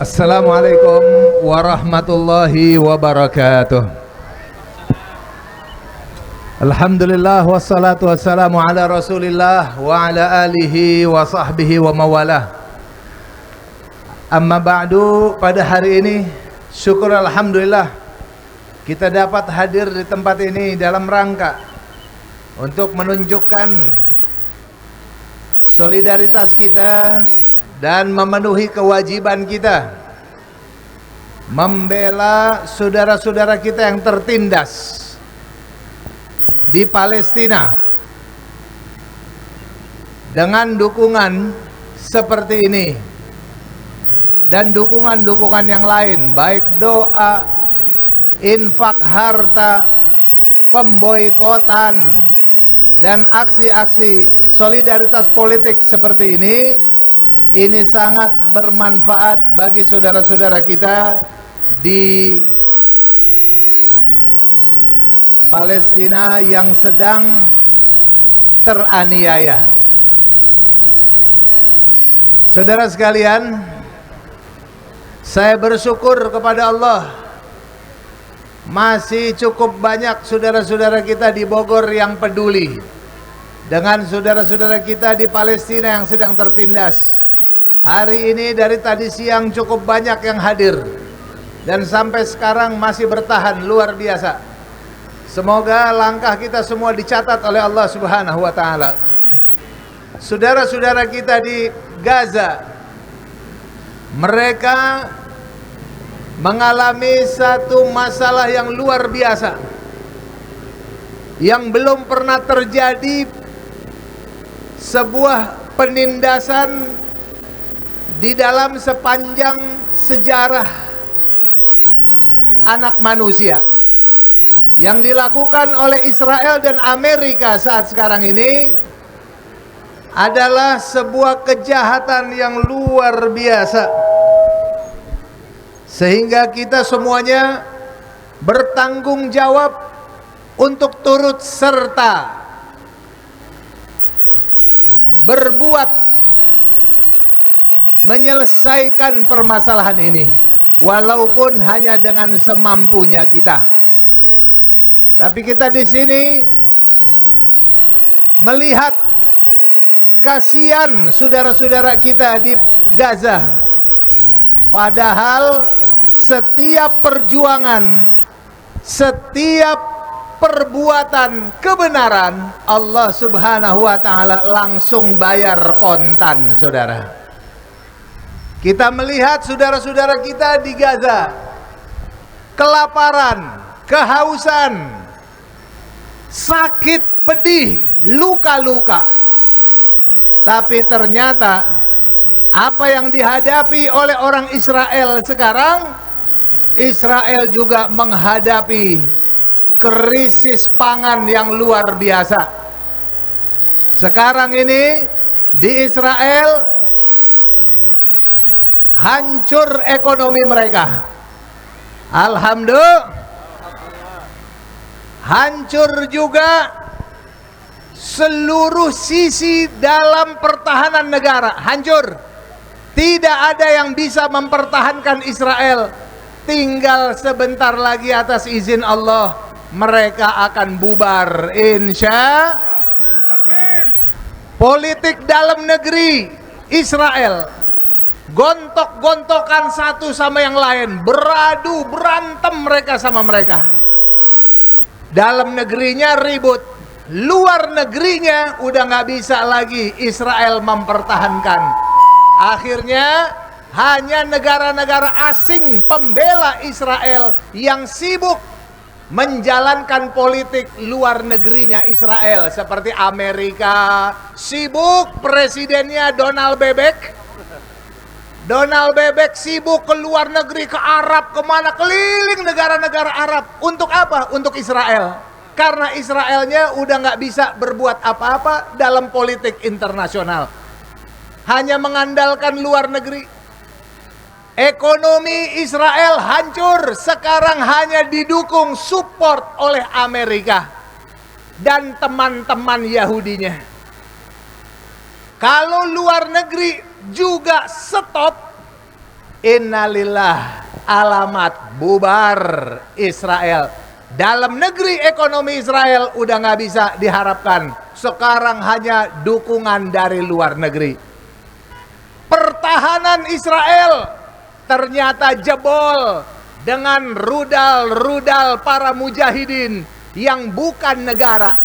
Assalamualaikum warahmatullahi wabarakatuh. Alhamdulillah wassalatu wassalamu ala Rasulillah wa ala alihi wa sahbihi wa mawalah. Amma ba'du, pada hari ini syukur alhamdulillah kita dapat hadir di tempat ini dalam rangka untuk menunjukkan solidaritas kita dan memenuhi kewajiban kita membela saudara-saudara kita yang tertindas di Palestina dengan dukungan seperti ini dan dukungan-dukungan yang lain, baik doa, infak harta, pemboikotan, dan aksi-aksi solidaritas politik seperti ini sangat bermanfaat bagi saudara-saudara kita di Palestina yang sedang teraniaya. Saudara sekalian, saya bersyukur kepada Allah masih cukup banyak saudara-saudara kita di Bogor yang peduli dengan saudara-saudara kita di Palestina yang sedang tertindas. Hari ini dari tadi siang cukup banyak yang hadir dan sampai sekarang masih bertahan, luar biasa. Semoga langkah kita semua dicatat oleh Allah Subhanahu wa taala. Saudara-saudara kita di Gaza, mereka mengalami satu masalah yang luar biasa yang belum pernah terjadi, sebuah penindasan di dalam sepanjang sejarah anak manusia yang dilakukan oleh Israel dan Amerika saat sekarang ini adalah sebuah kejahatan yang luar biasa, sehingga kita semuanya bertanggung jawab untuk turut serta berbuat menyelesaikan permasalahan ini, walaupun hanya dengan semampunya kita. Tapi kita di sini melihat kasihan saudara-saudara kita di Gaza, padahal setiap perjuangan, setiap perbuatan kebenaran, Allah Subhanahu wa taala langsung bayar kontan, saudara. Kita melihat saudara-saudara kita di Gaza kelaparan, kehausan, sakit, pedih, luka-luka. Tapi ternyata apa yang dihadapi oleh orang Israel sekarang, Israel juga menghadapi krisis pangan yang luar biasa. Sekarang ini di Israel hancur ekonomi mereka. Alhamdulillah. Hancur juga seluruh sisi dalam pertahanan negara. Hancur. Tidak ada yang bisa mempertahankan Israel. Tinggal sebentar lagi atas izin Allah mereka akan bubar, insya. Politik dalam negeri Israel gontok-gontokan satu sama yang lain, beradu, berantem mereka sama mereka. Dalam negerinya ribut, luar negerinya udah nggak bisa lagi Israel mempertahankan. Akhirnya hanya negara-negara asing pembela Israel yang sibuk menjalankan politik luar negerinya Israel, seperti Amerika sibuk presidennya Donald Bebek sibuk ke luar negeri, ke Arab, kemana, keliling negara-negara Arab. Untuk apa? Untuk Israel. Karena Israelnya udah nggak bisa berbuat apa-apa dalam politik internasional, hanya mengandalkan luar negeri. Ekonomi Israel hancur, sekarang hanya didukung, support oleh Amerika dan teman-teman Yahudinya. Kalau luar negeri juga stop, Innalillah, alamat bubar Israel. Dalam negeri ekonomi Israel udah nggak bisa diharapkan. Sekarang hanya dukungan dari luar negeri. Pertahanan Israel ternyata jebol dengan rudal-rudal para mujahidin yang bukan negara.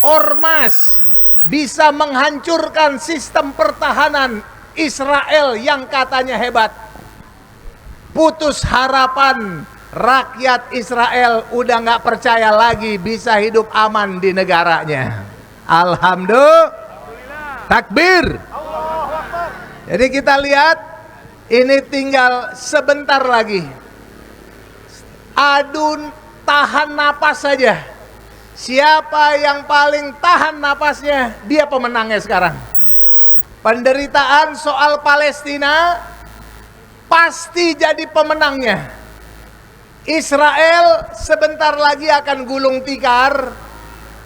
Ormas bisa menghancurkan sistem pertahanan Israel yang katanya hebat. Putus harapan, rakyat Israel udah nggak percaya lagi bisa hidup aman di negaranya. Alhamdulillah, takbir. Jadi kita lihat, ini tinggal sebentar lagi. Adu tahan napas saja. Siapa yang paling tahan napasnya, dia pemenangnya sekarang. Penderitaan soal Palestina pasti jadi pemenangnya. Israel sebentar lagi akan gulung tikar,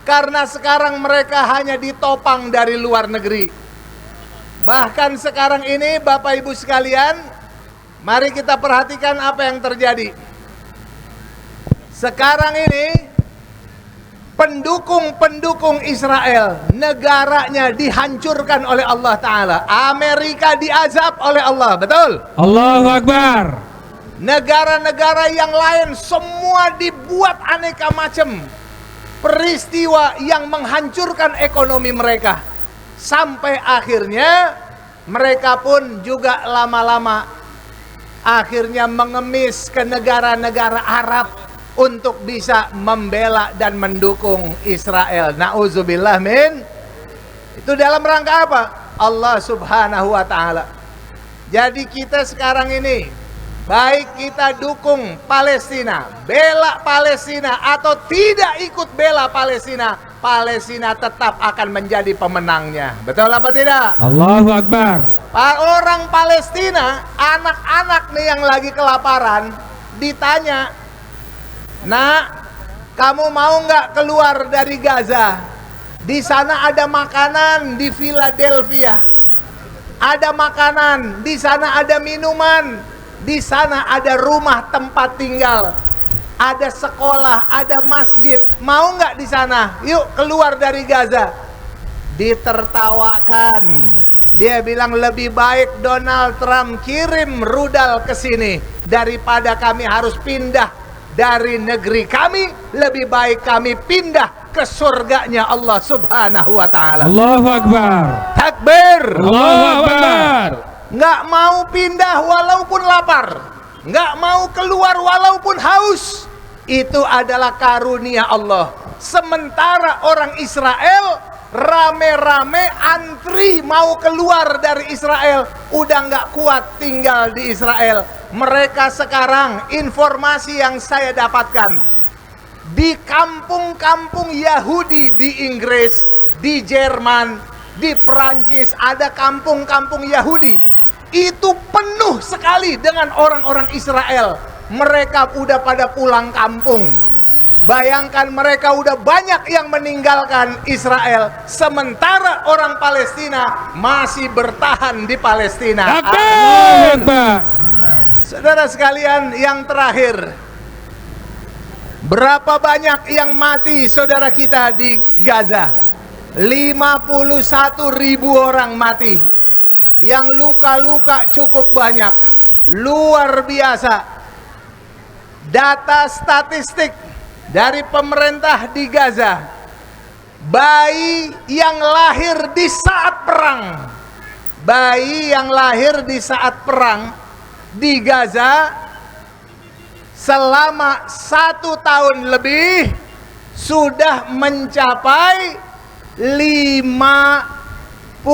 karena sekarang mereka hanya ditopang dari luar negeri. Bahkan sekarang ini Bapak Ibu sekalian, mari kita perhatikan apa yang terjadi. Sekarang ini pendukung-pendukung Israel, negaranya dihancurkan oleh Allah Ta'ala. Amerika diazab oleh Allah, betul? Allahu Akbar. Negara-negara yang lain semua dibuat aneka macam peristiwa yang menghancurkan ekonomi mereka. Sampai akhirnya mereka pun juga lama-lama akhirnya mengemis ke negara-negara Arab untuk bisa membela dan mendukung Israel. Na'udzubillah min. Itu dalam rangka apa? Allah Subhanahu wa ta'ala. Jadi kita sekarang ini, baik kita dukung Palestina, bela Palestina, atau tidak ikut bela Palestina, Palestina tetap akan menjadi pemenangnya. Betul apa tidak? Allahu Akbar. Orang Palestina, anak-anak nih yang lagi kelaparan, ditanya, "Nak, kamu mau nggak keluar dari Gaza? Di sana ada makanan di Philadelphia. Ada makanan, di sana ada minuman, di sana ada rumah tempat tinggal, ada sekolah, ada masjid. Mau nggak di sana? Yuk keluar dari Gaza." Ditertawakan. Dia bilang, lebih baik Donald Trump kirim rudal ke sini daripada kami harus pindah dari negeri kami. Lebih baik kami pindah ke surganya Allah Subhanahu wa ta'ala. Allahu Akbar. Takbir. Allahu Akbar. Nggak mau pindah walaupun lapar, nggak mau keluar walaupun haus. Itu adalah karunia Allah. Sementara orang Israel rame-rame antri mau keluar dari Israel, udah nggak kuat tinggal di Israel. Mereka sekarang, informasi yang saya dapatkan, di kampung-kampung Yahudi di Inggris, di Jerman, di Perancis, ada kampung-kampung Yahudi. Itu penuh sekali dengan orang-orang Israel. Mereka udah pada pulang kampung. Bayangkan, mereka udah banyak yang meninggalkan Israel, sementara orang Palestina masih bertahan di Palestina. Akbar. Saudara sekalian, yang terakhir, berapa banyak yang mati saudara kita di Gaza? 51.000 orang mati. Yang luka-luka cukup banyak, luar biasa. Data statistik dari pemerintah di Gaza, bayi yang lahir di saat perang, bayi yang lahir di saat perang di Gaza selama 1 tahun lebih sudah mencapai 50.000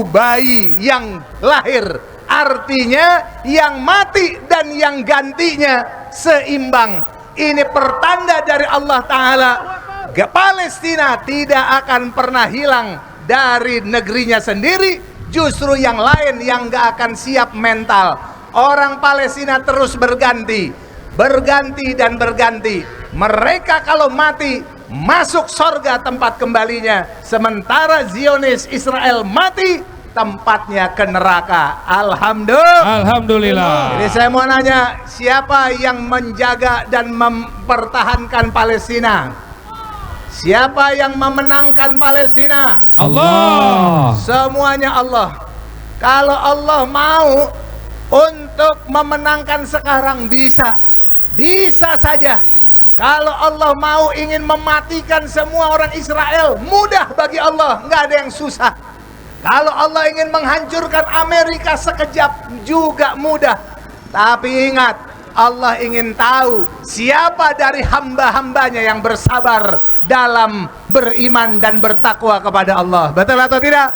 bayi yang lahir. Artinya yang mati dan yang gantinya seimbang. Ini pertanda dari Allah Ta'ala, Palestina tidak akan pernah hilang dari negerinya sendiri. Justru yang lain yang gak akan siap mental. Orang Palestina terus berganti, berganti dan berganti. Mereka kalau mati masuk sorga tempat kembalinya, sementara Zionis Israel mati tempatnya ke neraka. Alhamdulillah. Alhamdulillah. Jadi saya mau nanya, siapa yang menjaga dan mempertahankan Palestina? Siapa yang memenangkan Palestina? Allah. Semuanya Allah. Kalau Allah mau untuk memenangkan sekarang bisa saja. Kalau Allah mau ingin mematikan semua orang Israel, mudah bagi Allah, nggak ada yang susah. Kalau Allah ingin menghancurkan Amerika sekejap juga mudah. Tapi ingat, Allah ingin tahu siapa dari hamba-hambanya yang bersabar dalam beriman dan bertakwa kepada Allah. Betul atau tidak?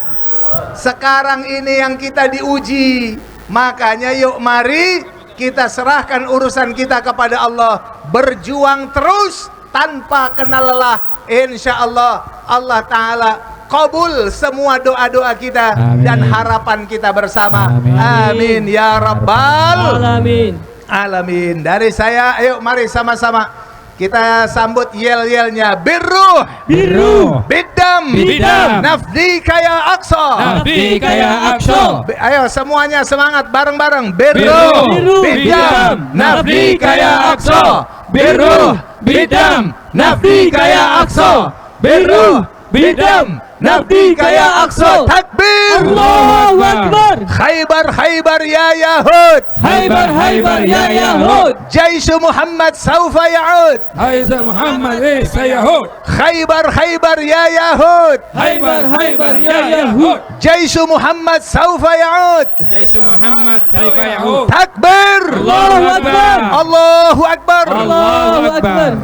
Sekarang ini yang kita diuji. Makanya yuk mari kita serahkan urusan kita kepada Allah, berjuang terus tanpa kenal lelah. Insya Allah Allah Ta'ala kabul semua doa-doa kita. Amin. Dan harapan kita bersama. Amin, amin ya Rabbal Alamin. Alamin. Dari saya, ayo mari sama-sama kita sambut yel-yelnya. Birruh, Birruh, Biddam, Biddam, Nafdika ya Aqsa, Nafdika ya Aqsa. Ayo semuanya semangat bareng-bareng. Birruh, Birruh, Biddam, Nafdika ya Aqsa. Birruh, Biddam, Nafdika ya Aqsa. Birruh, Biddam, Nafdika ya Aqsa. Takbir, Allahu Akbar. Khaybar, Khaybar ya Yahud. Khaybar, Khaybar ya Yahud. Jaish Muhammad saufa ya'ud. Aiza Muhammad Yahud. Khaybar, Khaybar ya Yahud. Khaybar, Khaybar ya Yahud. Jaish Muhammad saufa ya'ud. Jaish Muhammad saufa ya'ud. Takbir, Allahu Akbar. Allahu Akbar. Allahu Akbar.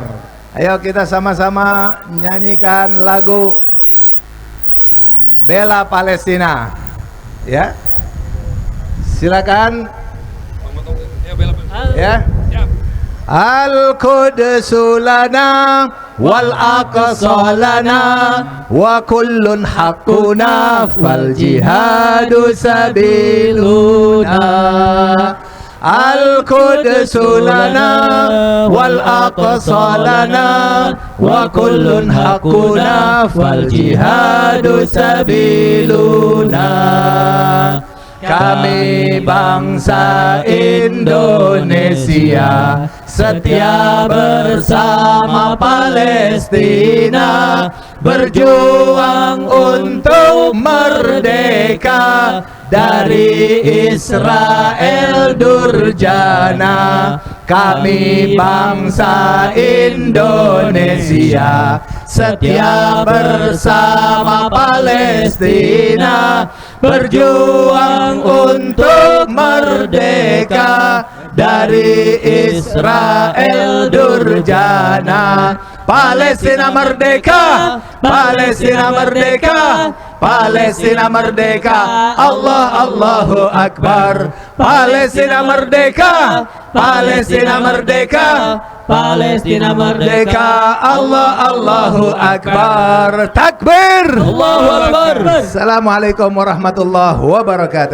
Ayo kita sama-sama nyanyikan lagu Bela Palestina. Ya. Silakan. Ya. Al-Qudsu lana wal Aqsa lana wa kullun haqquna fal jihadu sabiluna. Al-Qudsu lana wal Aqsa lana wa kullun haqquna fal jihadu sabiluna. Kami bangsa Indonesia setia bersama Palestina, berjuang untuk merdeka dari Israel durjana. Kami bangsa Indonesia setia bersama Palestina, berjuang untuk merdeka dari Israel durjana. Palestina merdeka, Palestina merdeka, Palestina merdeka. Allah Allahu Akbar. Palestina merdeka, Palestina merdeka, Palestina merdeka. Allah Allahu Akbar. Takbir, Allahu Akbar. Assalamualaikum warahmatullahi wabarakatuh.